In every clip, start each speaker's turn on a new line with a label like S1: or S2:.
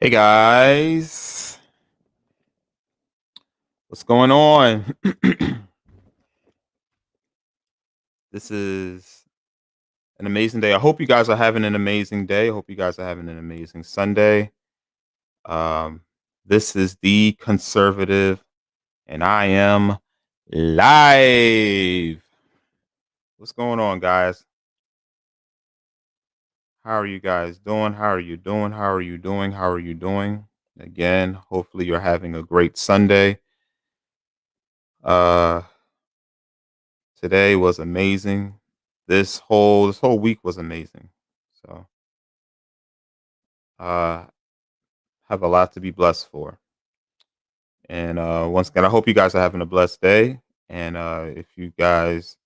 S1: Hey guys, what's going on? This is an amazing day. I hope you guys are having an amazing day. I hope you guys are having an amazing Sunday. Um, this is the conservative, and I am live. What's going on, guys? How are you guys doing? How are you doing? How are you doing? How are you doing? Again, hopefully you're having a great Sunday. Uh, Today was amazing. This whole week was amazing. So uh have a lot to be blessed for. And once again, I hope you guys are having a blessed day. And if you guys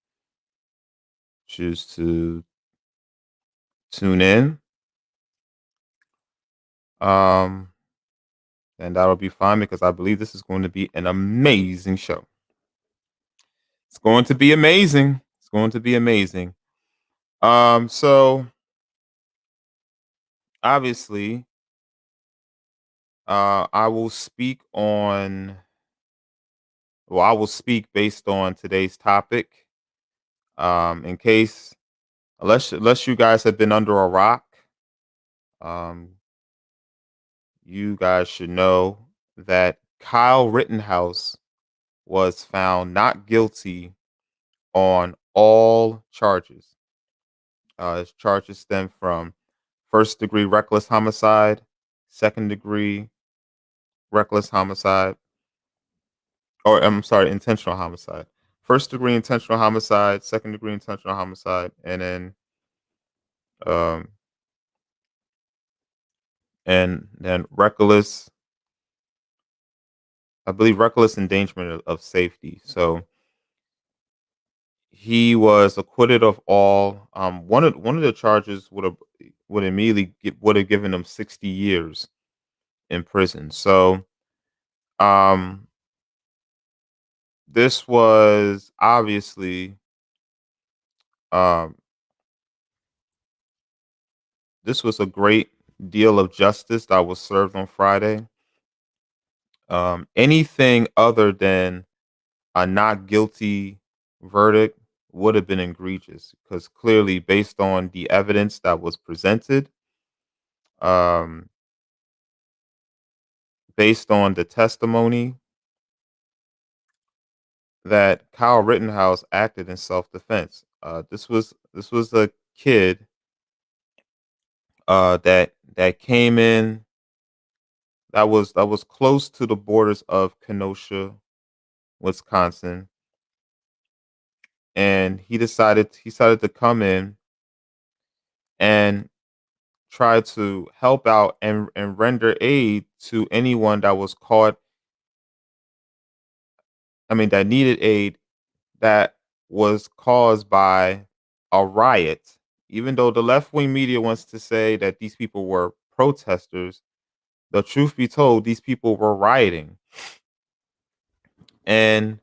S1: choose to tune in, um, then that'll be fine because I believe this is going to be an amazing show. It's going to be amazing. It's going to be amazing. So obviously, I will speak on I will speak based on today's topic. In case, unless you guys have been under a rock, um, you guys should know that Kyle Rittenhouse was found not guilty on all charges. His charges stem from first degree reckless homicide, second degree reckless homicide, or I'm sorry, intentional homicide. First degree intentional homicide, second degree intentional homicide, um, and then reckless, I believe, reckless endangerment of safety. So he was acquitted of all. One of the charges would immediately would have given him 60 years in prison. So um, this was obviously um, this was a great deal of justice that was served on Friday. Anything other than a not guilty verdict would have been egregious because clearly, based on the evidence that was presented, um, based on the testimony, that Kyle Rittenhouse acted in self-defense. This was a kid that came in that was close to the borders of Kenosha, Wisconsin, and he decided to come in and try to help out and render aid to anyone that was caught, that needed aid, that was caused by a riot. Even though the left wing media wants to say that these people were protesters, the truth be told, these people were rioting. And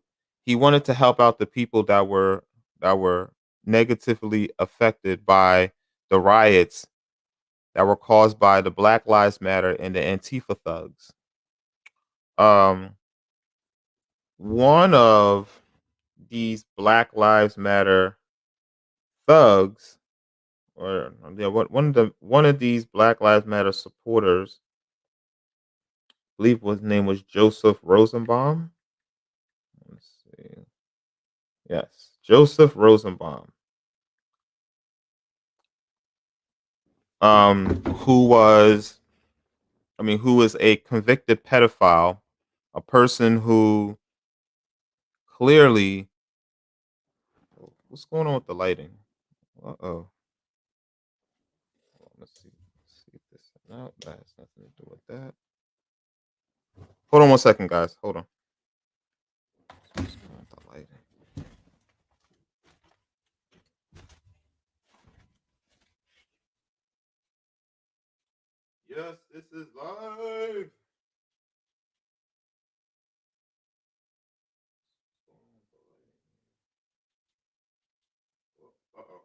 S1: he wanted to help out the people that were negatively affected by the riots that were caused by the Black Lives Matter and the Antifa thugs. Um, one of these Black Lives Matter thugs, or yeah, one of these Black Lives Matter supporters, I believe his name was Joseph Rosenbaum. Let's see. Yes, Joseph Rosenbaum. Who was, who is a convicted pedophile, a person who clearly, what's going on with the lighting? Uh oh. Let's see. Let's see if this. No, that has nothing to do with that. Hold on one second, guys. Hold on. What's going on with the lighting? Yes, this is live. Uh oh.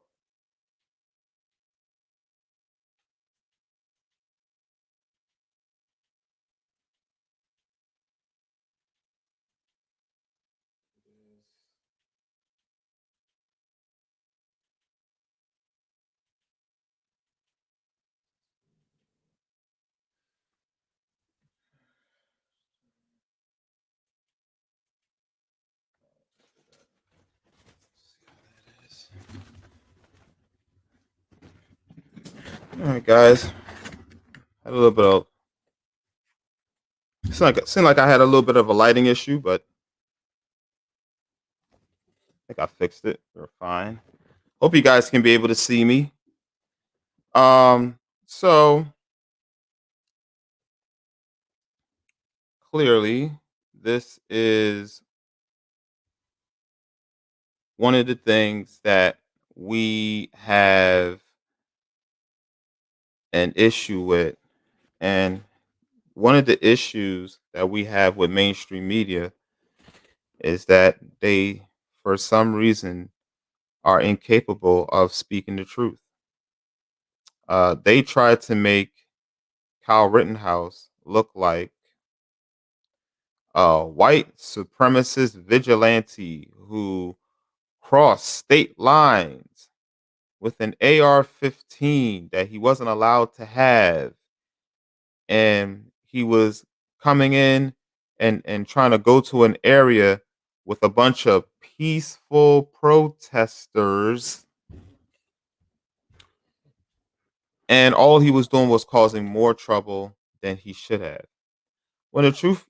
S1: All right, guys. Had a little bit of seemed like I had a little bit of a lighting issue, but I think I fixed it. We're fine. Hope you guys can be able to see me. So clearly, this is one of the things that we have an issue with, and one of the issues that we have with mainstream media is that they, for some reason, are incapable of speaking the truth. They tried to make Kyle Rittenhouse look like a white supremacist vigilante who crossed state lines with an AR-15 that he wasn't allowed to have, and he was coming in and trying to go to an area with a bunch of peaceful protesters, and all he was doing was causing more trouble than he should have. When the truth,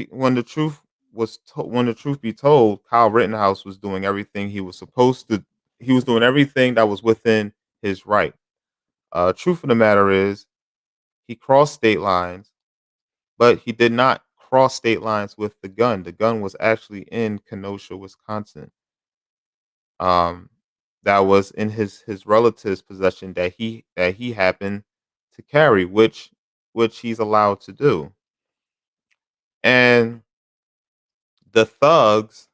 S1: when the truth when the truth be told, Kyle Rittenhouse was doing everything he was supposed to. He was doing everything that was within his right. Truth of the matter is, he crossed state lines, but he did not cross state lines with the gun. The gun was actually in Kenosha, Wisconsin. Um, that was in his relative's possession that he happened to carry, which he's allowed to do. And the thugs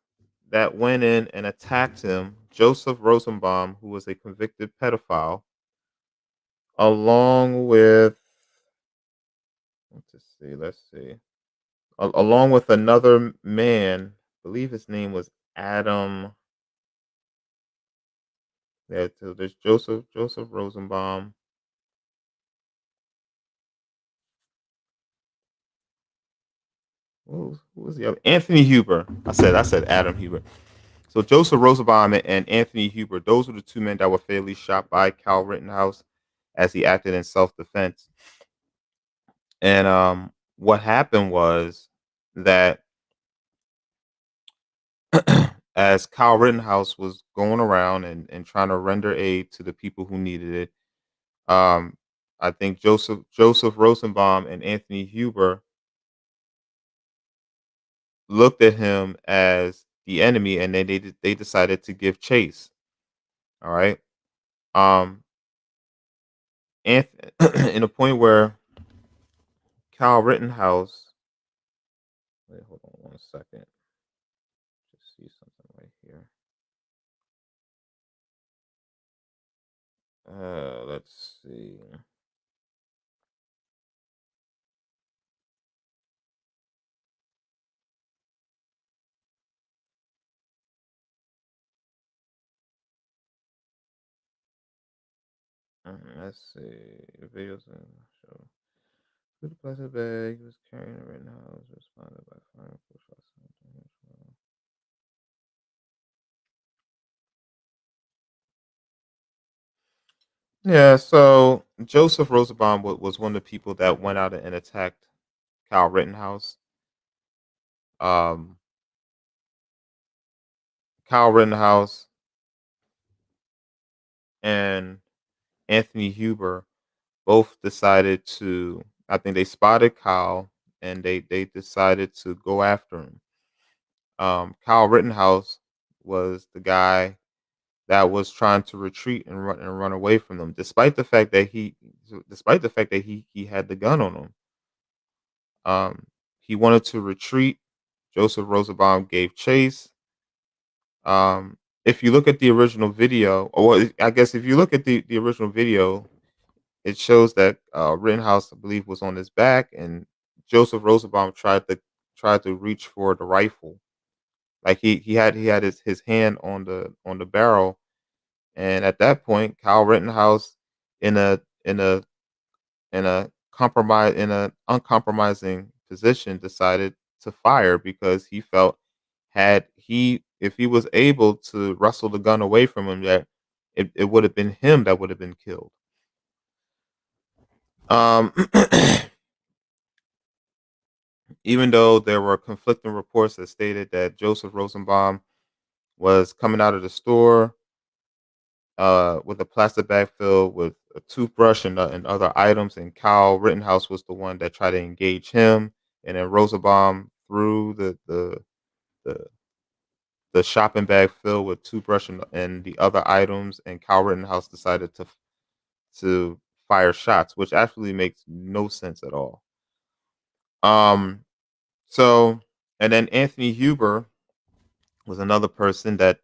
S1: that went in and attacked him, Joseph Rosenbaum, who was a convicted pedophile, along with let's see, along with another man, I believe his name was Adam. Yeah, so there's Joseph Rosenbaum. Who was the other? Anthony Huber. I said Adam Huber. So Joseph Rosenbaum and Anthony Huber, those were the two men that were fatally shot by Kyle Rittenhouse as he acted in self defense. And what happened was that as Kyle Rittenhouse was going around and trying to render aid to the people who needed it, I think Joseph Rosenbaum and Anthony Huber looked at him as the enemy, and then they decided to give chase. All right, and in a point where Kyle Rittenhouse. Wait, hold on 1 second. Just see something right here. Let's see. Let's see. The videos and show. Who the plastic bag he was carrying it right now was responded by firing four shots. Yeah, so Joseph Rosenbaum was one of the people that went out and attacked Kyle Rittenhouse. Um, Kyle Rittenhouse and Anthony Huber both decided to. I think they spotted Kyle and they decided to go after him. Kyle Rittenhouse was the guy that was trying to retreat and run away from them, despite the fact that he had the gun on him. He wanted to retreat. Joseph Rosenbaum gave chase. If you look at the original video, or I guess if you look at the original video, it shows that Rittenhouse, I believe, was on his back, and Joseph Rosenbaum tried to reach for the rifle. Like he had his hand on the barrel, and at that point, Kyle Rittenhouse, in a uncompromising position, decided to fire because he felt had he if he was able to wrestle the gun away from him, that it would have been him that would have been killed. Um, even though there were conflicting reports that stated that Joseph Rosenbaum was coming out of the store with a plastic bag filled with a toothbrush and other items, and Kyle Rittenhouse was the one that tried to engage him, and then Rosenbaum threw the, the shopping bag filled with toothbrush and the other items, and Kyle Rittenhouse decided to fire shots, which actually makes no sense at all. Um, so and then Anthony Huber was another person that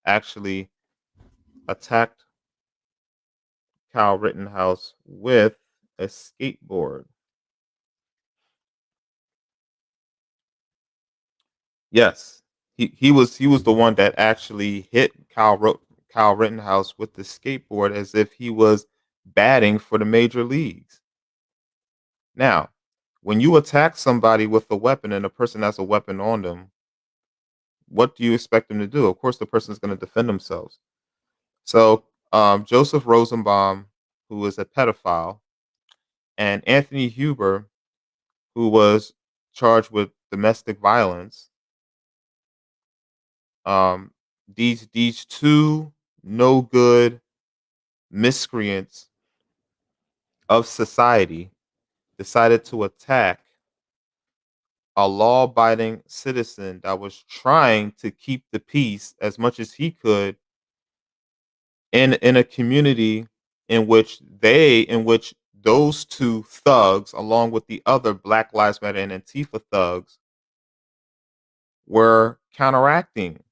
S1: actually attacked Kyle Rittenhouse with a skateboard. Yes, he was the one that actually hit Kyle Rittenhouse with the skateboard as if he was batting for the major leagues. Now, when you attack somebody with a weapon and a person has a weapon on them, what do you expect them to do? Of course, the person is going to defend themselves. So, Joseph Rosenbaum, who is a pedophile, and Anthony Huber, who was charged with domestic violence, um, these two no good miscreants of society decided to attack a law abiding citizen that was trying to keep the peace as much as he could in a community in which those two thugs, along with the other Black Lives Matter and Antifa thugs, were counteracting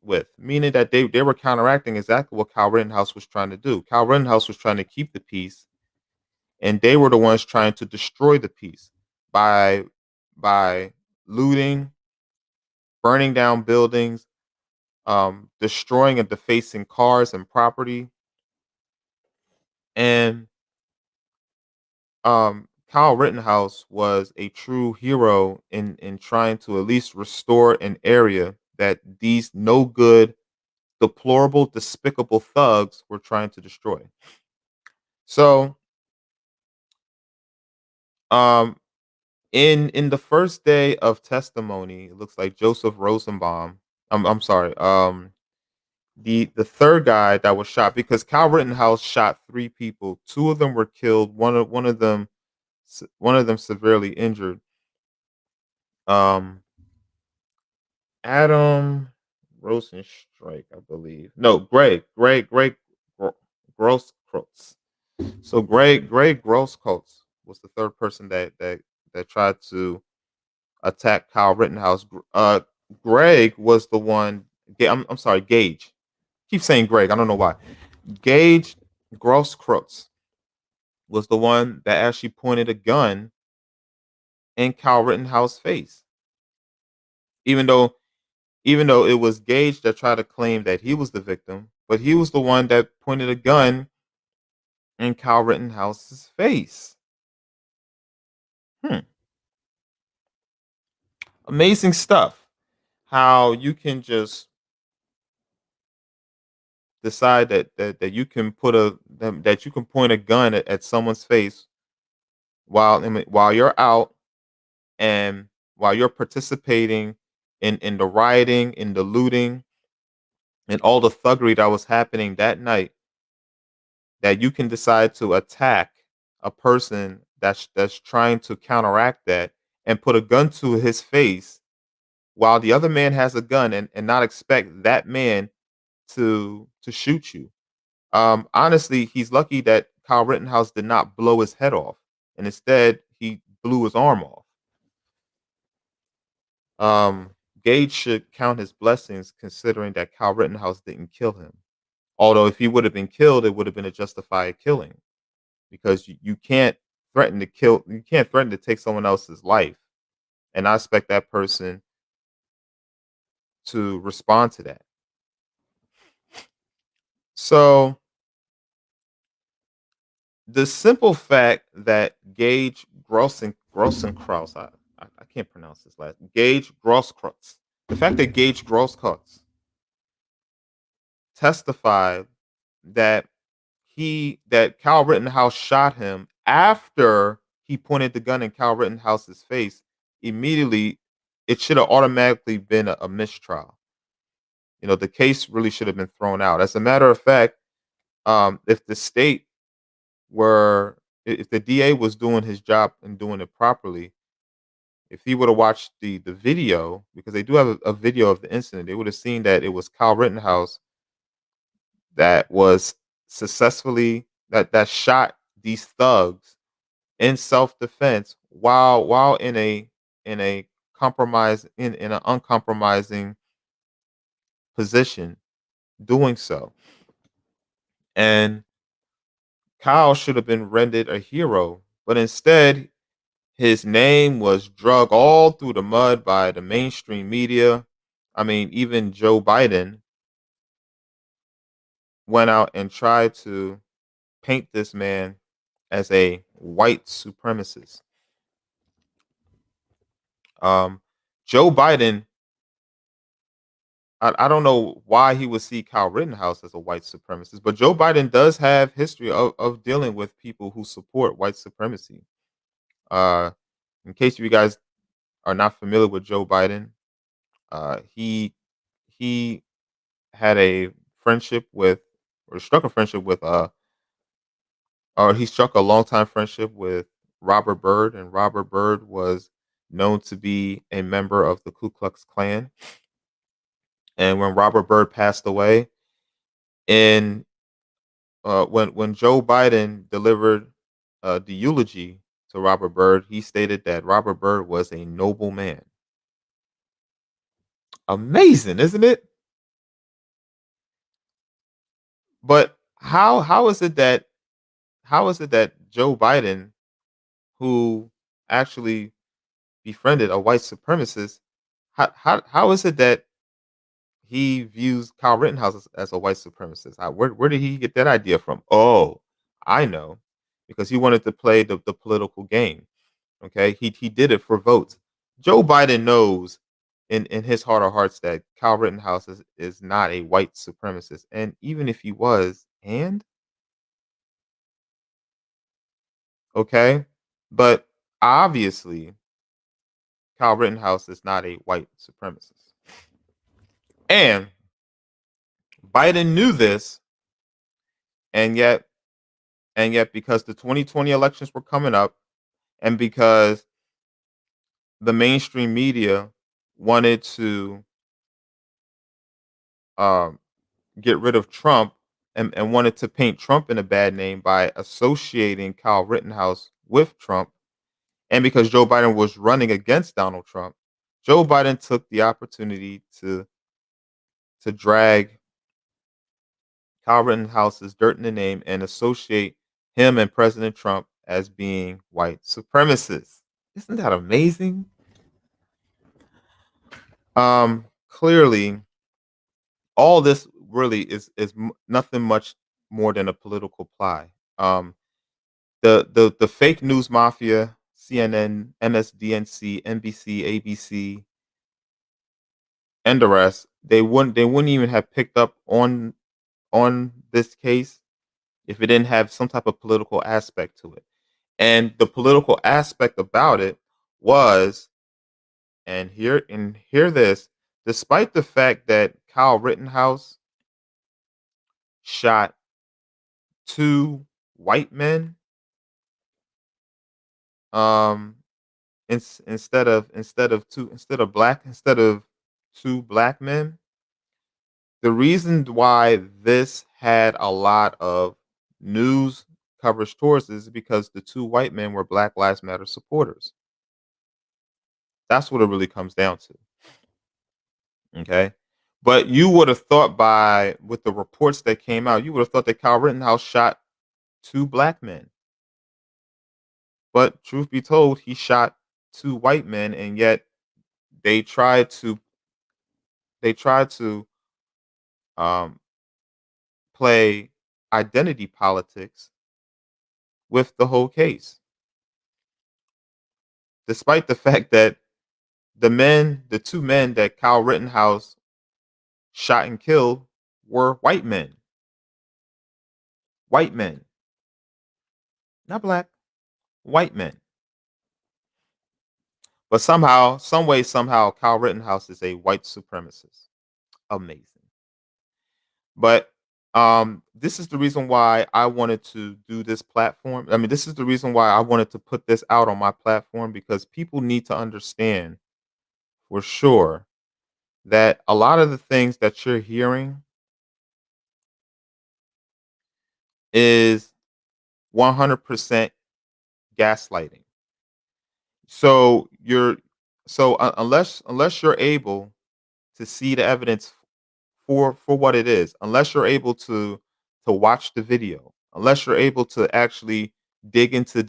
S1: with, meaning that they were counteracting exactly what Kyle Rittenhouse was trying to do. Kyle Rittenhouse was trying to keep the peace, and they were the ones trying to destroy the peace by by looting, burning down buildings, destroying and defacing cars and property. And Kyle Rittenhouse was a true hero in trying to at least restore an area that these no good, deplorable, despicable thugs were trying to destroy. So, um, in the first day of testimony, it looks like Joseph Rosenbaum. I'm sorry. The third guy that was shot, because Kyle Rittenhouse shot three people. Two of them were killed. One of them severely injured. Um, Adam Rosenstrike, I believe. No, Greg Grosskreutz. So Greg Grosskreutz was the third person that tried to attack Kyle Rittenhouse. Greg was the one. I'm sorry, Gage. Keep saying Greg. I don't know why. Gage Grosskreutz was the one that actually pointed a gun in Kyle Rittenhouse's face, even though it was Gage that tried to claim that he was the victim, but he was the one that pointed a gun in Kyle Rittenhouse's face. Hmm. Amazing stuff. How you can just decide that you can that you can point a gun at someone's face while you're out, and while you're participating in the rioting, in the looting, and all the thuggery that was happening that night, that you can decide to attack a person that's trying to counteract that and put a gun to his face while the other man has a gun, and not expect that man to shoot you. Honestly, he's lucky that Kyle Rittenhouse did not blow his head off, and instead he blew his arm off. Um, Gage should count his blessings, considering that Kyle Rittenhouse didn't kill him. Although if he would have been killed, it would have been a justified killing, because you can't you can't threaten to take someone else's life and not expect that person to respond to that. So the simple fact that Gage Grossenkrantz, I can't pronounce his last, Gage Grosskreutz, the fact that Gage Grosskreutz testified that Kyle Rittenhouse shot him After he pointed the gun in Kyle Rittenhouse's face, immediately it should have automatically been a mistrial. The case really should have been thrown out. As a matter of fact, if the state if the DA was doing his job and doing it properly, if he would have watched the video, because they do have a video of the incident, they would have seen that it was Kyle Rittenhouse that was successfly that shot these thugs in self-defense while in a in an uncompromising position doing so. And Kyle should have been rendered a hero, but instead his name was drug all through the mud by the mainstream media. I mean, even Joe Biden went out and tried to paint this man as a white supremacist. Um, Joe Biden, I don't know why he would see Kyle Rittenhouse as a white supremacist, but Joe Biden does have history of dealing with people who support white supremacy. Uh, in case you guys are not familiar with Joe Biden, he had a friendship with, or struck a friendship with, or he struck a longtime friendship with Robert Byrd, and Robert Byrd was known to be a member of the Ku Klux Klan. And when Robert Byrd passed away, in when Joe Biden delivered the eulogy to Robert Byrd, he stated that Robert Byrd was a noble man. Amazing, isn't it? But how is it that Joe Biden, who actually befriended a white supremacist, how is it that he views Kyle Rittenhouse as a white supremacist? Where did he get that idea from? Oh, I know, because he wanted to play the political game. Okay, he did it for votes. Joe Biden knows in his heart of hearts that Kyle Rittenhouse is not a white supremacist, and even if he was, and okay, but obviously Kyle Rittenhouse is not a white supremacist, and Biden knew this, and yet because the 2020 elections were coming up, and because the mainstream media wanted to um, get rid of Trump, and wanted to paint Trump in a bad name by associating Kyle Rittenhouse with Trump, and because Joe Biden was running against Donald Trump, Joe Biden took the opportunity to drag Kyle Rittenhouse's dirt in the name and associate him and President Trump as being white supremacists. Isn't that amazing? Clearly, all this really is nothing much more than a political ply. The fake news mafia, CNN, MSDNC, NBC, ABC, and the rest, they wouldn't even have picked up on this case if it didn't have some type of political aspect to it. And the political aspect about it was, and hear this, despite the fact that Kyle Rittenhouse shot two white men, um instead of two black men, the reason why this had a lot of news coverage towards this is because the two white men were Black Lives Matter supporters. That's what it really comes down to. Okay. But you would have thought, by with the reports that came out, you would have thought that Kyle Rittenhouse shot two black men. But truth be told, he shot two white men, and yet they tried to they tried to um, play identity politics with the whole case, despite the fact that the two men that Kyle Rittenhouse shot and killed were white men, not black. White men. But somehow, some way, somehow, Kyle Rittenhouse is a white supremacist. Amazing. But this is the reason why I wanted to do this platform. I mean, this is the reason why I wanted to put this out on my platform because people need to understand for sure that a lot of the things that you're hearing is 100% gaslighting. So unless you're able to see the evidence for what it is, unless you're able to watch the video, unless you're able to actually dig into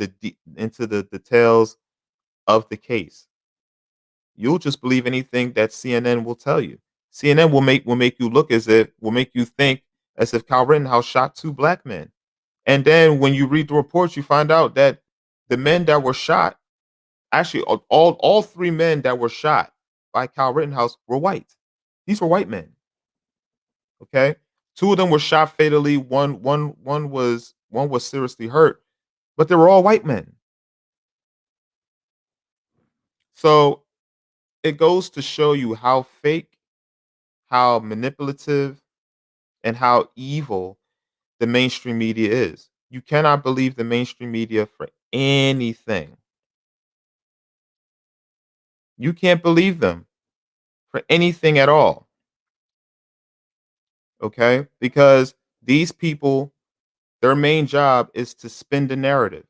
S1: into the details of the case, you'll just believe anything that CNN will tell you. CNN will make you look as if will make you think as if Kyle Rittenhouse shot two black men. And then when you read the reports, you find out that the men that were shot, actually all three men that were shot by Kyle Rittenhouse were white. These were white men. Okay. Two of them were shot fatally. One was seriously hurt, but they were all white men. So it goes to show you how fake, how manipulative, and how evil the mainstream media is. You cannot believe the mainstream media for anything. You can't believe them for anything at all. Okay? Because these people, their main job is to spin the narrative.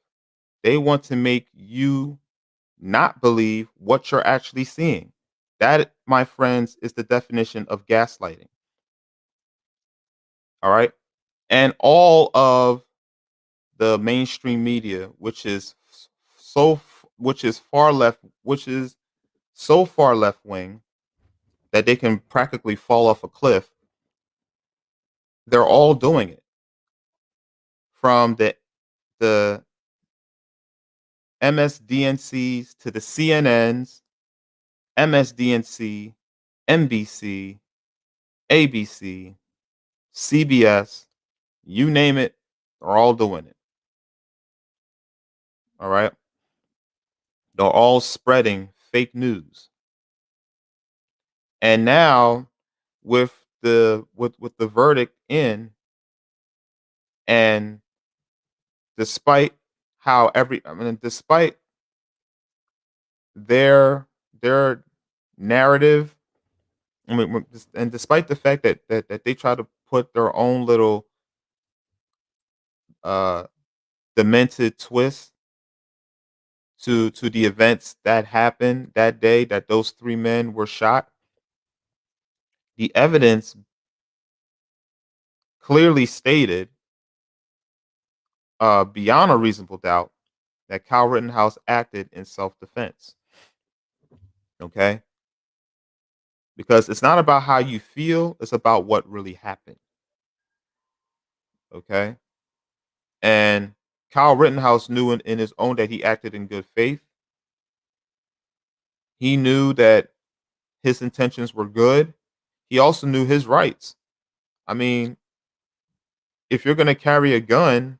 S1: They want to make you not believe what you're actually seeing. That, my friends, is the definition of gaslighting. All right. And all of the mainstream media, which is far left, which is so far left wing that they can practically fall off a cliff, they're all doing it. From the MSDNCs to the CNNs, MSDNC, NBC, ABC, CBS, you name it, they're all doing it. All right. They're all spreading fake news. And now with the verdict in, and despite despite their narrative, and despite the fact that they try to put their own little uh demented twist to the events that happened that day that those three men were shot, the evidence clearly stated beyond a reasonable doubt that Kyle Rittenhouse acted in self-defense. Okay? Because it's not about how you feel, it's about what really happened. Okay? And Kyle Rittenhouse knew in his own that he acted in good faith. He knew that his intentions were good. He also knew his rights. I mean, if you're going to carry a gun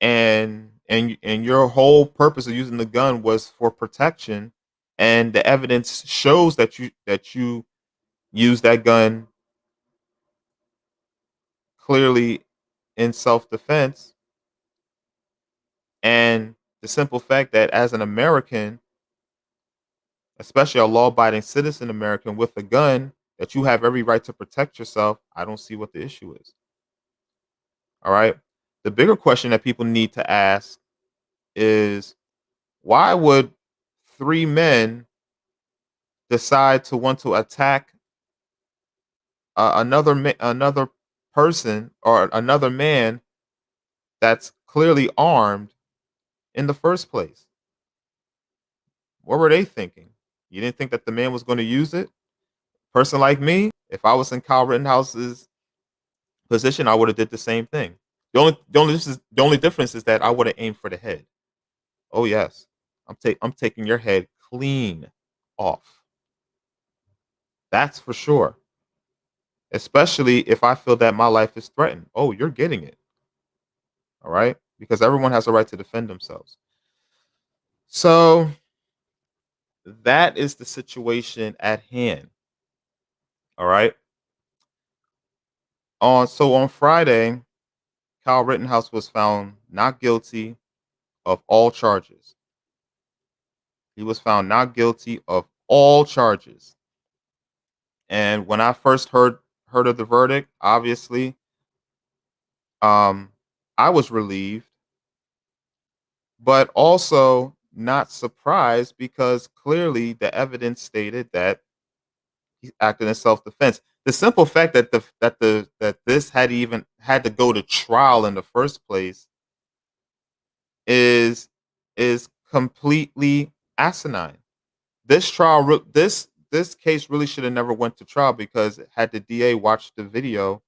S1: and your whole purpose of using the gun was for protection, and the evidence shows that you use that gun clearly in self-defense, and the simple fact that as an American, especially a law-abiding citizen American with a gun, that you have every right to protect yourself, I don't see what the issue is. All right. The bigger question that people need to ask is, why would three men decide to want to attack another person or another man that's clearly armed in the first place? What were they thinking? You didn't think that the man was going to use it? Person like me, if I was in Kyle Rittenhouse's position, I would have did the same thing. The only difference is that I would have aimed for the head. Oh yes, I'm taking your head clean off. That's for sure. Especially if I feel that my life is threatened. Oh, you're getting it. All right. because everyone has a right to defend themselves. So that is the situation at hand. All right. On Friday, Kyle Rittenhouse was found not guilty of all charges. He was found not guilty of all charges. And when I first heard of the verdict, obviously, um, I was relieved, but also not surprised because clearly the evidence stated that he acted in self-defense. The simple fact that this had even had to go to trial in the first place is completely asinine. This case really should have never went to trial because had the DA watched the video,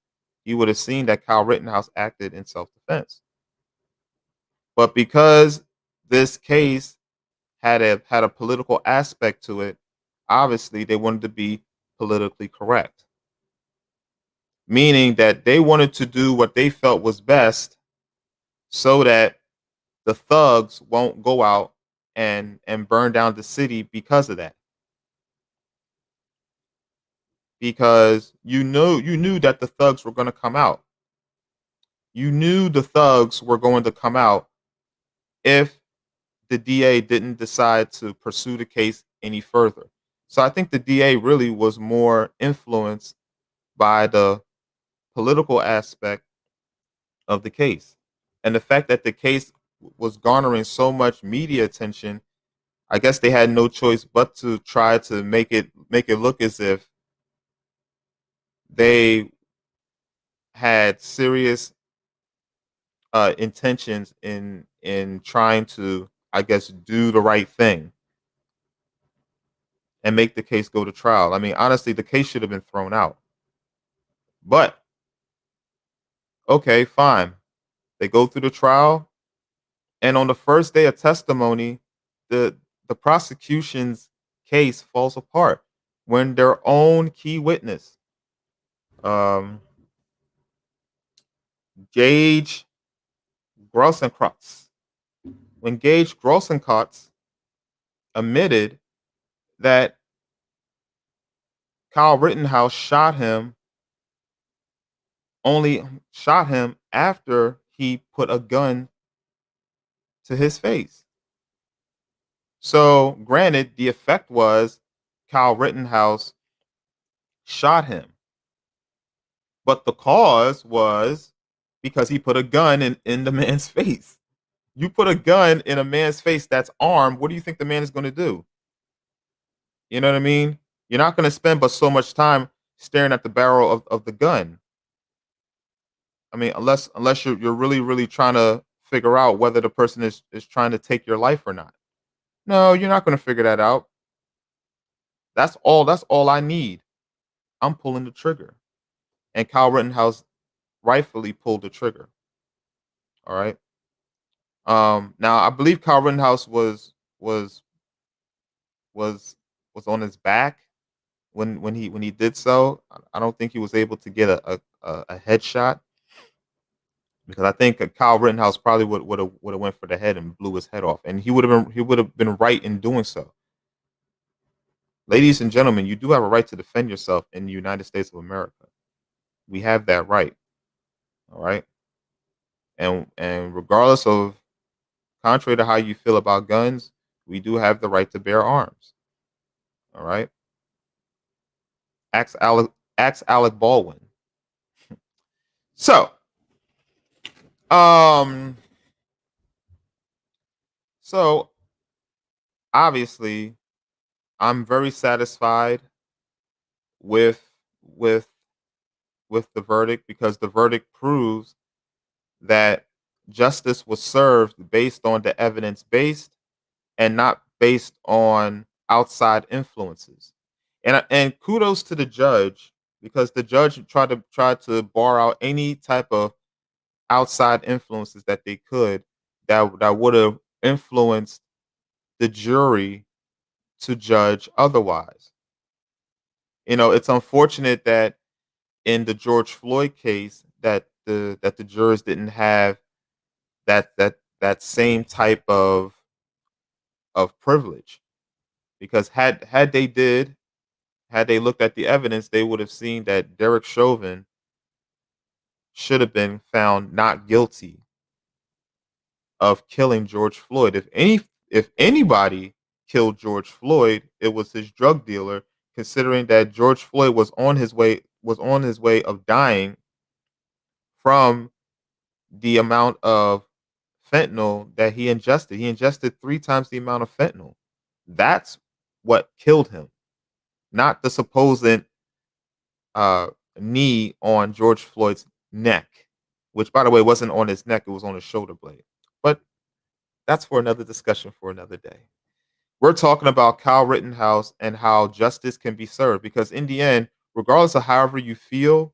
S1: he would have seen that Kyle Rittenhouse acted in self-defense. But because this case had a political aspect to it, obviously they wanted to be politically correct, meaning that they wanted to do what they felt was best so that the thugs won't go out and burn down the city because of that. Because you knew that the thugs were going to come out. You knew the thugs were going to come out if the DA didn't decide to pursue the case any further. So I think the DA really was more influenced by the political aspect of the case. And the fact that the case was garnering so much media attention, I guess they had no choice but to try to make it look as if they had serious intentions in trying to, I guess, do the right thing and make the case go to trial. I mean, honestly, the case should have been thrown out. But okay, fine. They go through the trial, and on the first day of testimony, the prosecution's case falls apart when their own key witness, um, Gage Grossenkreutz, when Gage Grossenkreutz admitted that Kyle Rittenhouse only shot him after he put a gun to his face. So, granted, the effect was Kyle Rittenhouse shot him, but the cause was because he put a gun in the man's face. You put a gun in a man's face that's armed, what do you think the man is going to do? You know what I mean? You're not going to spend but so much time staring at the barrel of the gun. I mean, unless you're really really trying to figure out whether the person is trying to take your life or not. No, you're not going to figure that out. That's all I need. I'm pulling the trigger. And Kyle Rittenhouse rightfully pulled the trigger. All right. Now I believe Kyle Rittenhouse was was was on his back when he did so. I don't think he was able to get a headshot because I think Kyle Rittenhouse probably would have went for the head and blew his head off, and he would have been right in doing so. Ladies and gentlemen, you do have a right to defend yourself in the United States of America. We have that right. All right. And regardless of, contrary to how you feel about guns, we do have the right to bear arms. All right. Axe Alec Baldwin. So, um, so obviously, I'm very satisfied with with with the verdict because the verdict proves that justice was served based on the evidence based and not based on outside influences. And kudos to the judge because the judge tried to bar out any type of outside influences that they could that would have influenced the jury to judge otherwise. It's unfortunate that in the George Floyd case that the jurors didn't have that same type of privilege. Because had they looked at the evidence, they would have seen that Derek Chauvin should have been found not guilty of killing George Floyd. If anybody killed George Floyd, it was his drug dealer, considering that George Floyd was on his way of dying from the amount of fentanyl that he ingested. He ingested 3 times the amount of fentanyl. That's what killed him, not the supposed uh, knee on George Floyd's neck, which, by the way, wasn't on his neck, it was on his shoulder blade. But that's for another discussion for another day. We're talking about Kyle Rittenhouse and how justice can be served because, in the end, regardless of however you feel,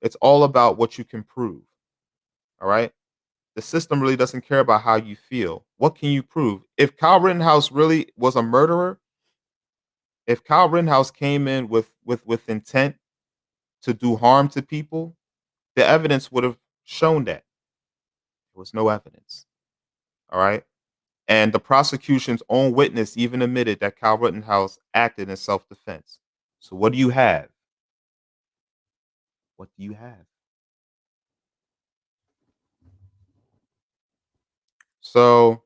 S1: it's all about what you can prove. All right. The system really doesn't care about how you feel. What can you prove? If Kyle Rittenhouse really was a murderer, if Kyle Rittenhouse came in with intent to do harm to people, the evidence would have shown that. There was no evidence. All right. And the prosecution's own witness even admitted that Kyle Rittenhouse acted in self defense. So, what do you have? What do you have? So,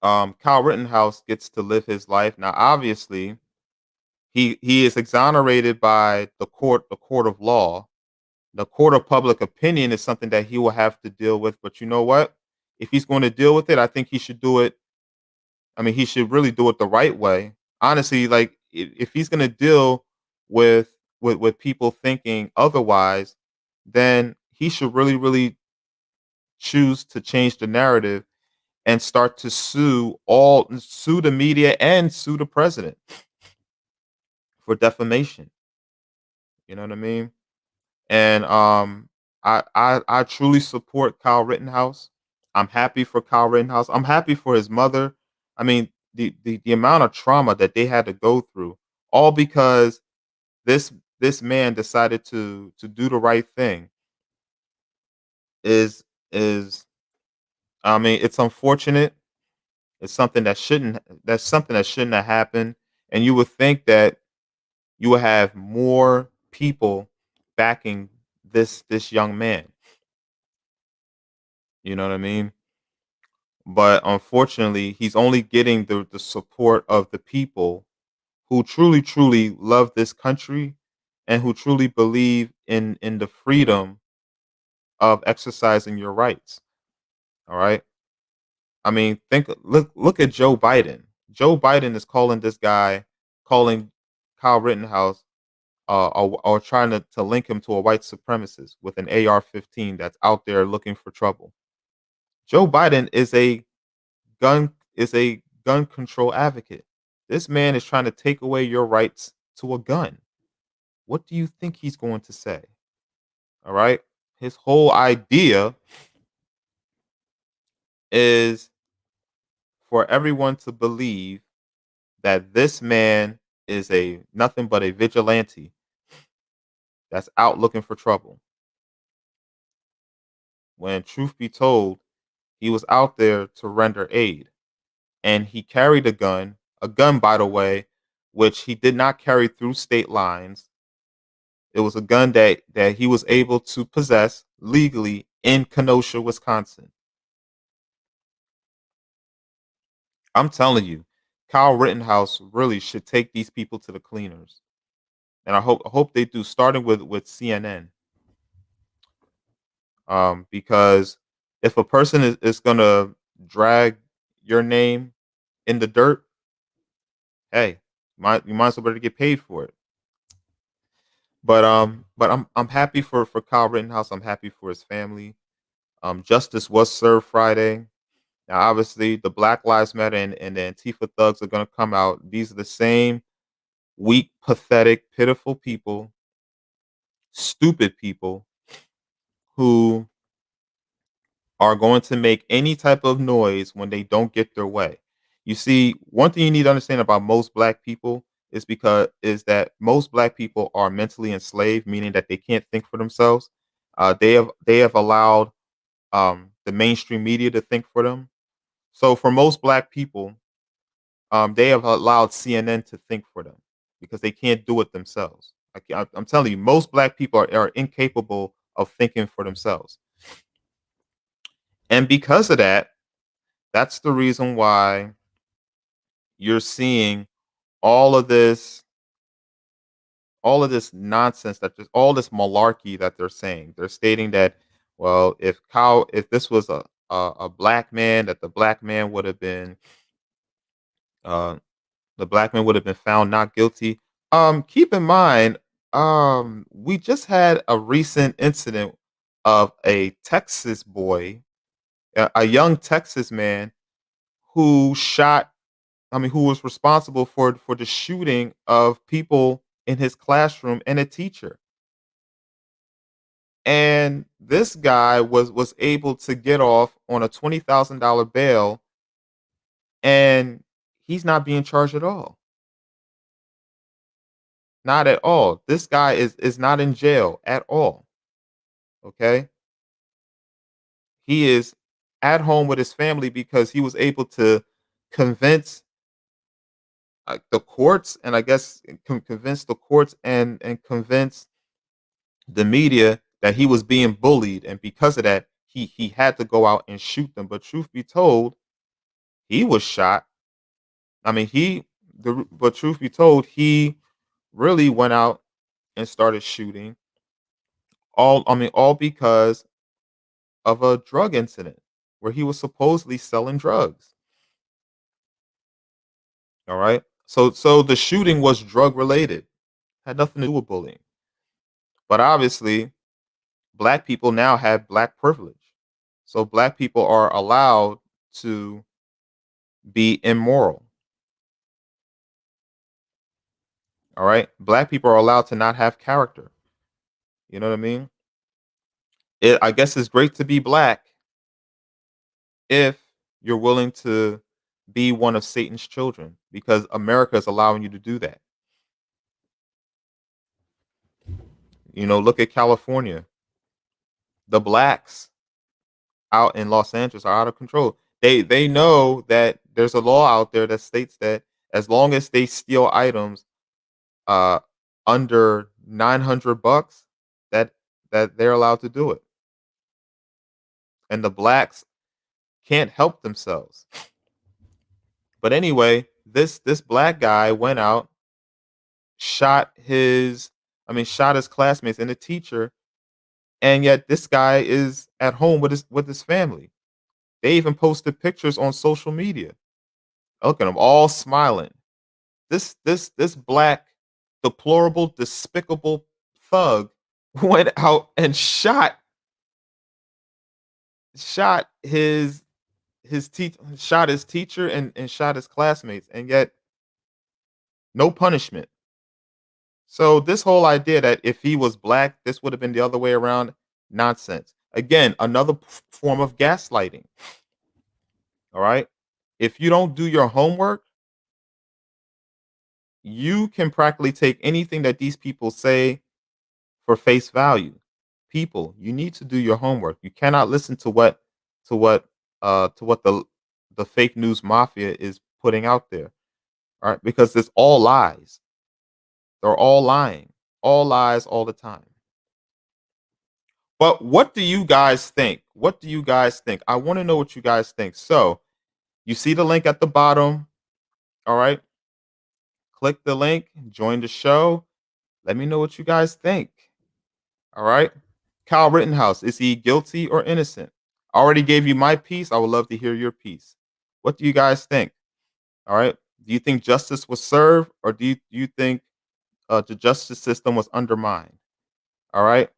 S1: Kyle Rittenhouse gets to live his life. Now, obviously, he is exonerated by the court of law. The court of public opinion is something that he will have to deal with. But you know what? If he's going to deal with it, I think he should do it. I mean, he should really do it the right way. Honestly, like if he's going to deal with people thinking otherwise, then he should really choose to change the narrative and start to sue the media and sue the president for defamation. You know what I mean? And I truly support Kyle Rittenhouse. I'm happy for Kyle Rittenhouse. I'm happy for his mother. I mean, the amount of trauma that they had to go through, all because this this man decided to do the right thing, is I mean, it's unfortunate. It's something that shouldn't that's something that shouldn't have happened. And you would think that you would have more people backing this young man. You know what I mean? But unfortunately, he's only getting the support of the people who truly love this country and who truly believe in the freedom of exercising your rights. All right. I mean, look at Joe Biden. Joe Biden is calling Kyle Rittenhouse, or trying to link him to a white supremacist with an AR-15 that's out there looking for trouble. Joe Biden is a gun control advocate. This man is trying to take away your rights to a gun. What do you think he's going to say? All right. His whole idea is for everyone to believe that this man is a nothing but a vigilante that's out looking for trouble. When truth be told, he was out there to render aid. And he carried a gun, by the way, which he did not carry through state lines. It was a gun that he was able to possess legally in Kenosha, Wisconsin. I'm telling you, Kyle Rittenhouse really should take these people to the cleaners. And I hope they do, starting with CNN. Because if a person is gonna drag your name in the dirt, hey, you might as well better get paid for it. But I'm happy for Kyle Rittenhouse. I'm happy for his family. Justice was served Friday. Now, obviously, the Black Lives Matter and the Antifa thugs are going to come out. These are the same weak, pathetic, pitiful people, stupid people who are going to make any type of noise when they don't get their way. You see, one thing you need to understand about most black people is that most black people are mentally enslaved, meaning that they can't think for themselves. They have allowed the mainstream media to think for them. So for most black people, they have allowed CNN to think for them because they can't do it themselves. I'm telling you, most black people are incapable of thinking for themselves. And because of that, that's the reason why you're seeing all of this all of this nonsense, that just all this malarkey that they're saying. They're stating that, well, if this was a black man, that uh, the black man would have been found not guilty. Keep in mind, we just had a recent incident of a Texas boy, a young Texas man who shot. I mean, who was responsible for the shooting of people in his classroom and a teacher. And this guy was able to get off on a $20,000 bail, and he's not being charged at all. Not at all. This guy is not in jail at all. Okay? He is at home with his family because he was able to convince the courts, and I guess convince the courts and convince the media that he was being bullied, and because of that he had to go out and shoot them. But truth be told, he was shot. I mean, but truth be told, he really went out and started shooting, all because of a drug incident where he was supposedly selling drugs. All right. So the shooting was drug related. Had nothing to do with bullying. But obviously, black people now have black privilege. So black people are allowed to be immoral. All right. Black people are allowed to not have character. You know what I mean? I guess it's great to be black if you're willing to be one of Satan's children, because America is allowing you to do that. Look at California. The blacks out in Los Angeles are out of control. They know that there's a law out there that states that as long as they steal items uh under $900, that they're allowed to do it. And the blacks can't help themselves. But anyway, this black guy went out, shot his shot his classmates and the teacher, and yet this guy is at home with his family. They even posted pictures on social media. Look at them all smiling. This black deplorable, despicable thug went out and shot shot his teacher and shot his classmates, and yet no punishment. So this whole idea that if he was black, this would have been the other way around, nonsense. Again, another form of gaslighting. All right. If you don't do your homework, you can practically take anything that these people say for face value. People, you need to do your homework. You cannot listen to what the fake news mafia is putting out there. All right, because it's all lies. They're all lying. All lies all the time. But what do you guys think? What do you guys think? I want to know what you guys think. So, you see the link at the bottom. All right. Click the link, join the show. Let me know what you guys think. All right. Kyle Rittenhouse, is he guilty or innocent? I already gave you my piece. I would love to hear your piece. What do you guys think? All right. Do you think justice was served, or do you think the justice system was undermined? All right.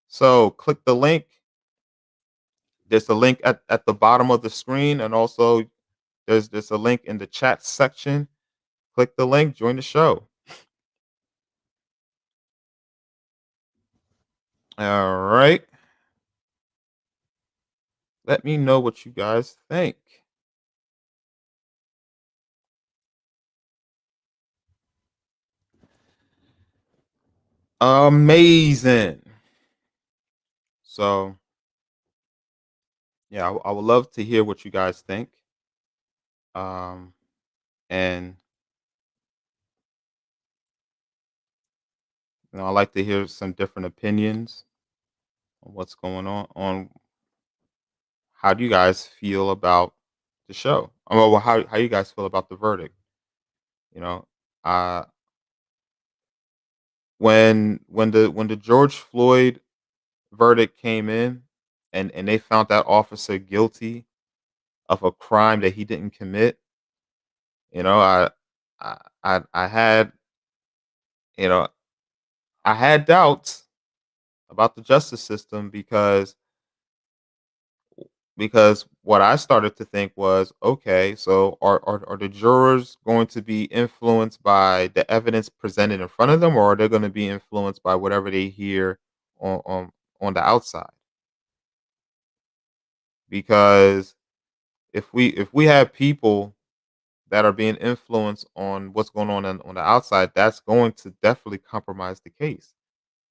S1: So click the link. There's a link at the bottom of the screen, and also there's a link in the chat section. Click the link, join the show. All right. Let me know what you guys think. Amazing. So, Yeah, I would love to hear what you guys think. Um, and I like to hear some different opinions on what's going on how do you guys feel about the show? Well, how you guys feel about the verdict? You know, uh, when the George Floyd verdict came in, and they found that officer guilty of a crime that he didn't commit, you know, I had you know I had doubts about the justice system because what I started to think was, okay, so are the jurors going to be influenced by the evidence presented in front of them, or are they going to be influenced by whatever they hear on on on the outside? Because if we have people that are being influenced on what's going on the outside, that's going to definitely compromise the case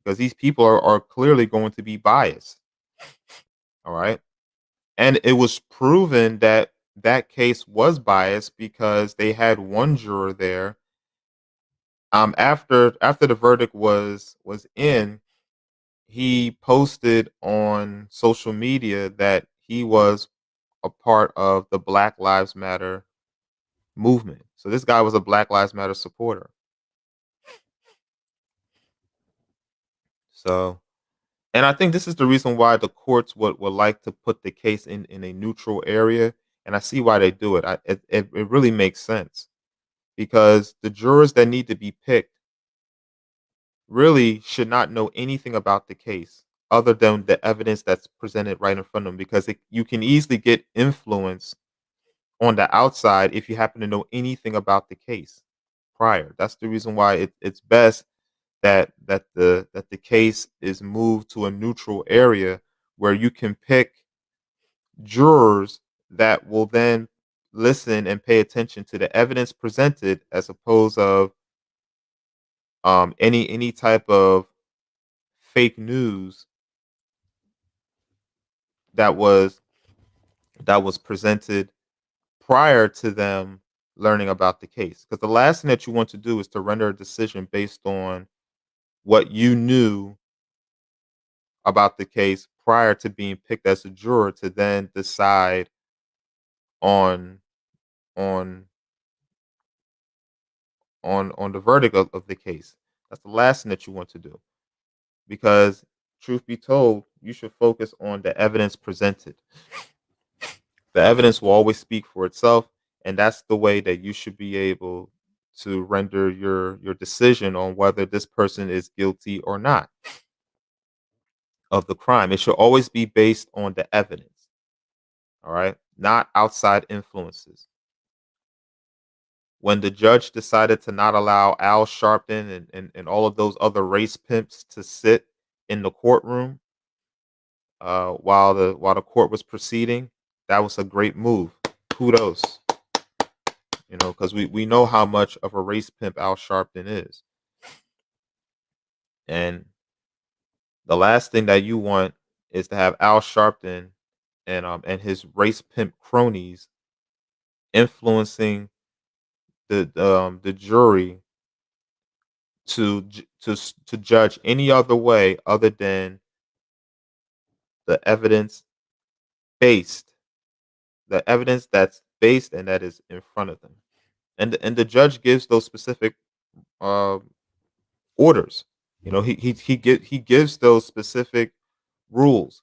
S1: because these people are clearly going to be biased. All right. And it was proven that that case was biased because they had one juror there. After the verdict was in, he posted on social media that he was a part of the Black Lives Matter movement. So this guy was a Black Lives Matter supporter. So, and I think this is the reason why the courts would like to put the case in a neutral area. And I see why they do it. It really makes sense because the jurors that need to be picked really should not know anything about the case other than the evidence that's presented right in front of them because you can easily get influence on the outside if you happen to know anything about the case prior. That's the reason why it's best that the case is moved to a neutral area where you can pick jurors that will then listen and pay attention to the evidence presented as opposed of any type of fake news that was that was presented prior to them learning about the case. Because the last thing that you want to do is to render a decision based on what you knew about the case prior to being picked as a juror to then decide on on on the verdict of the case. That's the last thing that you want to do because truth be told, you should focus on the evidence presented. The evidence will always speak for itself, and that's the way that you should be able to render your decision on whether this person is guilty or not of the crime. It should always be based on the evidence, all right? Not outside influences. When the judge decided to not allow Al Sharpton and all of those other race pimps to sit in the courtroom while the court was proceeding, that was a great move. Kudos, because we know how much of a race pimp Al Sharpton is, and the last thing that you want is to have Al Sharpton and his race pimp cronies influencing the jury to judge any other way other than the evidence based, the evidence that's based and that is in front of them, and the judge gives those specific uh, orders. He gives those specific rules.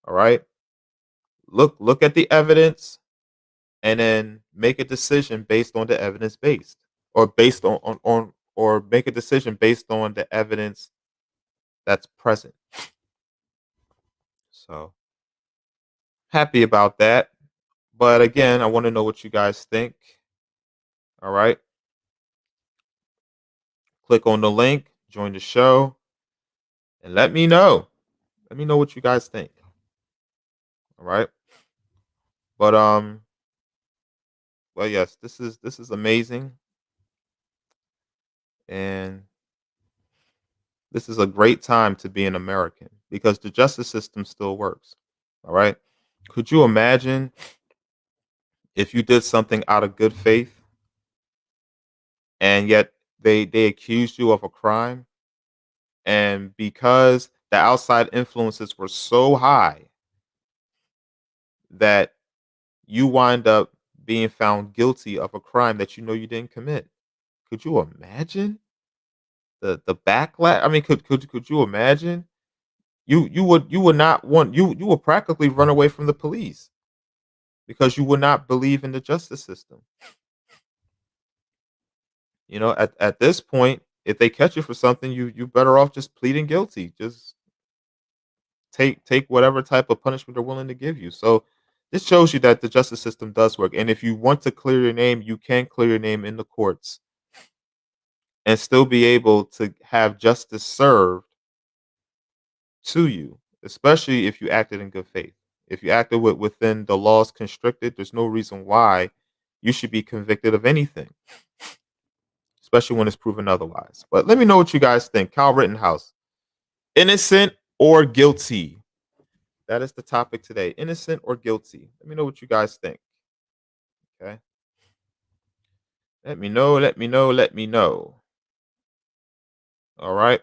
S1: All right, look at the evidence and then make a decision based on the evidence based, or based on or make a decision based on the evidence that's present. So happy about that. But again, I want to know what you guys think. All right. Click on the link, join the show, and let me know. Let me know what you guys think. All right. But well yes, this is amazing. And this is a great time to be an American because the justice system still works. All right. Could you imagine if you did something out of good faith and yet they accused you of a crime, and because the outside influences were so high that you wind up being found guilty of a crime that you know you didn't commit? Could you imagine the backlash? I mean, could you imagine? You would not want, you would practically run away from the police because you would not believe in the justice system. You know, at this point, if they catch you for something, you better off just pleading guilty. Just take whatever type of punishment they're willing to give you. So this shows you that the justice system does work. And if you want to clear your name, you can clear your name in the courts and still be able to have justice served to you, especially if you acted in good faith. If you acted within the laws constricted, there's no reason why you should be convicted of anything, especially when it's proven otherwise. But let me know what you guys think. Kyle Rittenhouse, innocent or guilty? That is the topic today. Innocent or guilty? Let me know what you guys think. Okay. Let me know. Let me know. Let me know. All right.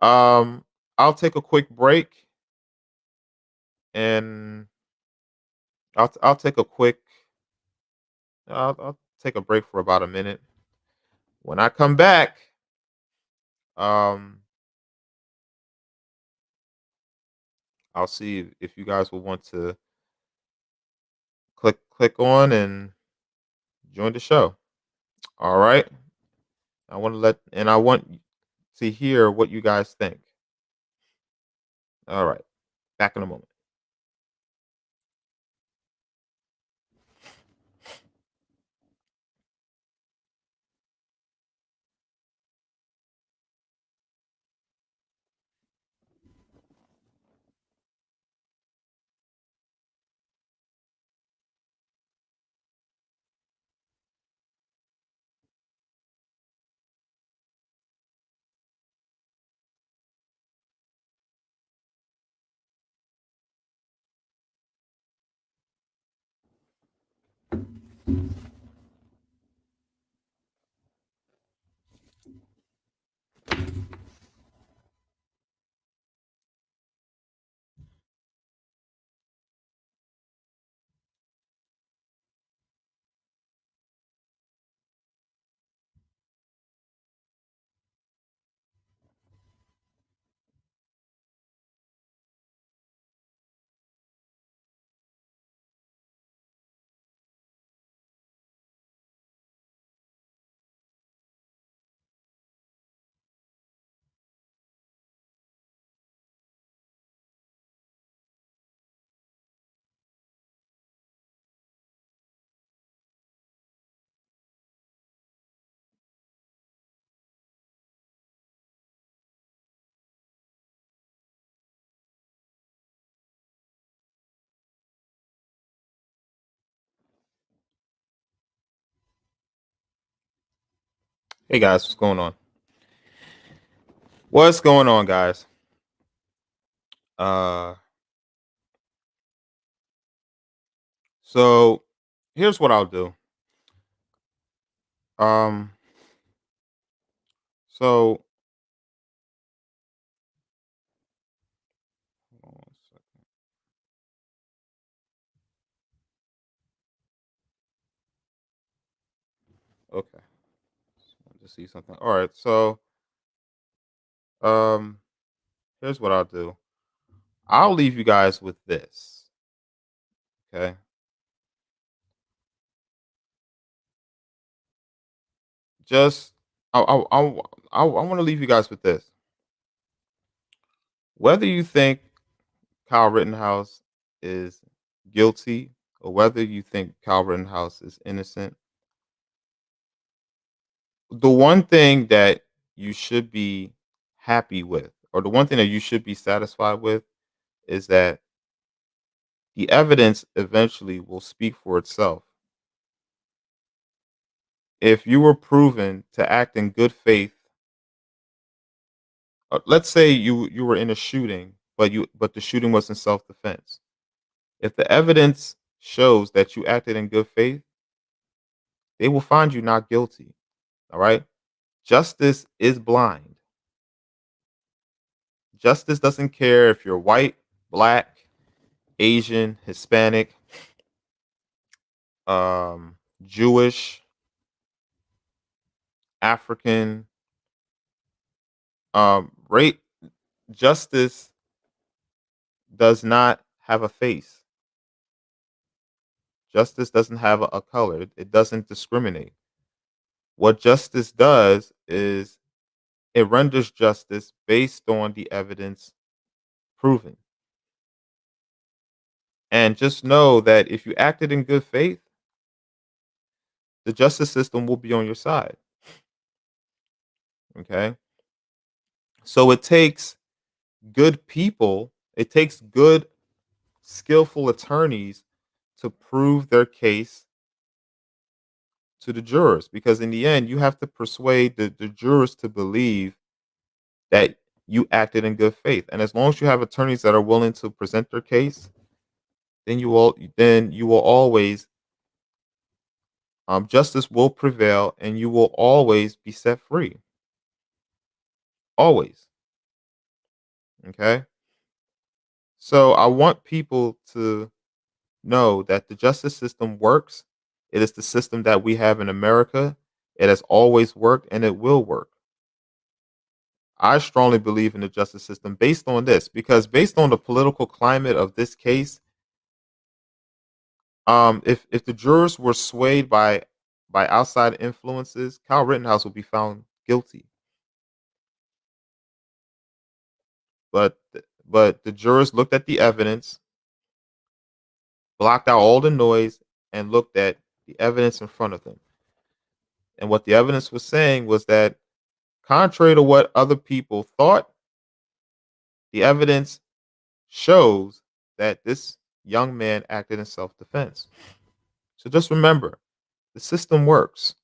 S1: Um, I'll take a quick break and I'll take a quick I'll take a break for about a minute. When I come back, um, I'll see if you guys will want to click on and join the show. All right. I want to hear what you guys think. All right. Back in a moment. Hey guys, what's going on? What's going on, guys? Uh, so here's what I'll do. Um, so hold on one second. Okay, just wanted to see something. All right, so um, here's what I'll do. I'll leave you guys with this. Okay, just I want to leave you guys with this. Whether you think Kyle Rittenhouse is guilty or whether you think Kyle Rittenhouse is innocent, the one thing that you should be happy with, or the one thing that you should be satisfied with, is that the evidence eventually will speak for itself. If you were proven to act in good faith, let's say you were in a shooting, but the shooting was in self defense. If the evidence shows that you acted in good faith, they will find you not guilty. All right. Justice is blind. Justice doesn't care if you're white, black, Asian, Hispanic, Jewish, African. Rate justice does not have a face. Justice doesn't have a color. It doesn't discriminate. What justice does is it renders justice based on the evidence proven. And just know that if you acted in good faith, the justice system will be on your side. Okay. So it takes good people, it takes good, skillful attorneys to prove their case to the jurors, because in the end, you have to persuade the jurors to believe that you acted in good faith. And as long as you have attorneys that are willing to present their case, then you will always justice will prevail and you will always be set free. Always. Okay. So I want people to know that the justice system works. It is the system that we have in America. It has always worked and it will work. I strongly believe in the justice system based on this, because based on the political climate of this case, if the jurors were swayed by outside influences, Kyle Rittenhouse will be found guilty. But the jurors looked at the evidence, blocked out all the noise, and looked at the evidence in front of them. And what the evidence was saying was that, contrary to what other people thought, the evidence shows that this young man acted in self defense. So just remember, the system works.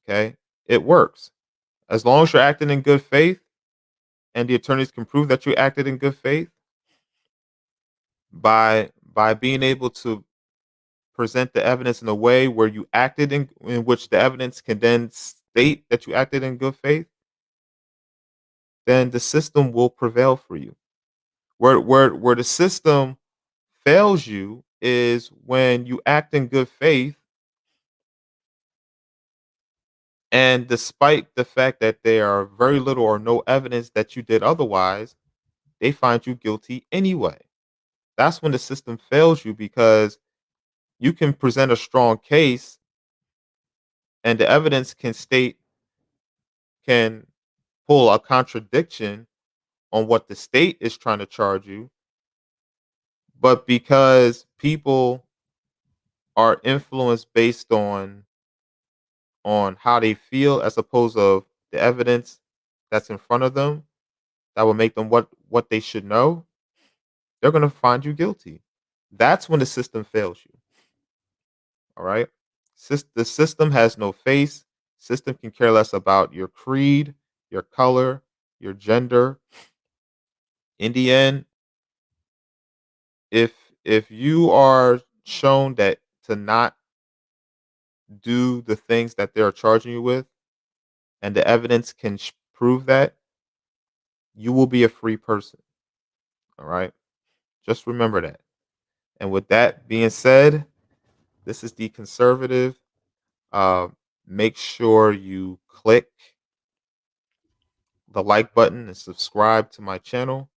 S1: Okay? It works. As long as you're acting in good faith and the attorneys can prove that you acted in good faith by being able to present the evidence in a way where you acted in which the evidence can then state that you acted in good faith, then the system will prevail for you. Where the system fails you is when you act in good faith, and despite the fact that there are very little or no evidence that you did otherwise, they find you guilty anyway. That's when the system fails you, because you can present a strong case and the evidence can pull a contradiction on what the state is trying to charge you, but because people are influenced based on how they feel as opposed of the evidence that's in front of them, that will make them what they should know, they're going to find you guilty. That's when the system fails you. All right. The system has no face. System can care less about your creed, your color, your gender. In the end, if you are shown that to not do the things that they're charging you with, and the evidence can prove that, you will be a free person. All right. Just remember that. And with that being said, this is the conservative. Uh, Make sure you click the like button and subscribe to my channel.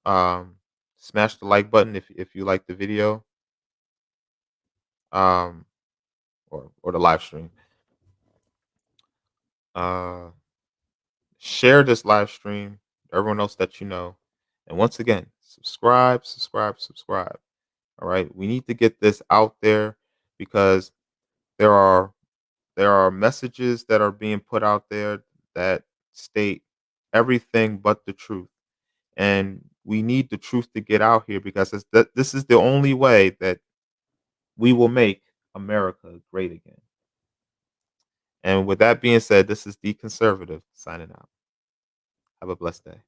S1: Um, Smash the like button if you like the video, um, or the live stream. Uh, Share this live stream to everyone else that you know. And once again, subscribe, subscribe, subscribe. All right, we need to get this out there, because there are messages that are being put out there that state everything but the truth, and we need the truth to get out here, because this is the only way that we will make America great again. And with that being said, this is the conservative signing out. Have a blessed day.